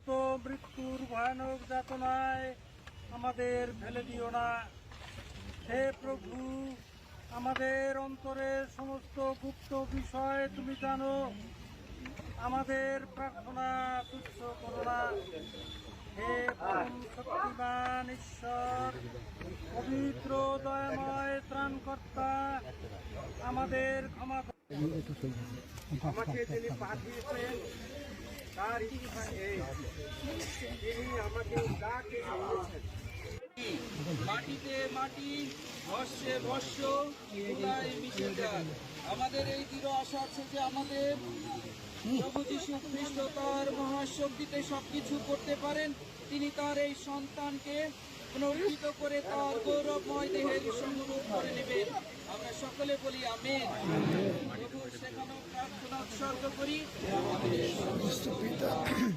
তো মৃত্যুর ভয়ানক যাতনায় আমাদের ফেলে দিও না। হে প্রভু, আমাদের অন্তরের সমস্ত গুপ্ত বিষয় তুমি জানো। আমাদের প্রার্থনা তুচ্ছ করো না। হে পরম শক্তিমান ঈশ্বর, পবিত্র দয়াময় ত্রাণকর্তা, আমাদের ক্ষমা আমাকে যিনি পাঠিয়েছেন তার তিনি আমাকে ডাকে দিয়েছেন। মাটিতে মাটি, ভস্যে ভস্য, ধুলায় মিশে যাক। আমাদের এই দৃঢ় আশা আছে যে আমাদের প্রভু যীশু খ্রিস্ট তার মহাশক্তিতে সবকিছু করতে পারেন। তিনি তার এই সন্তানকে পুনরুজ্জীবিত করে তার গৌরবময় দেহের সংরূপ করে নেবেন। আমরা সকলে বলি আমেন। প্রভুর শেখানো প্রার্থনা উৎসর্গ করি।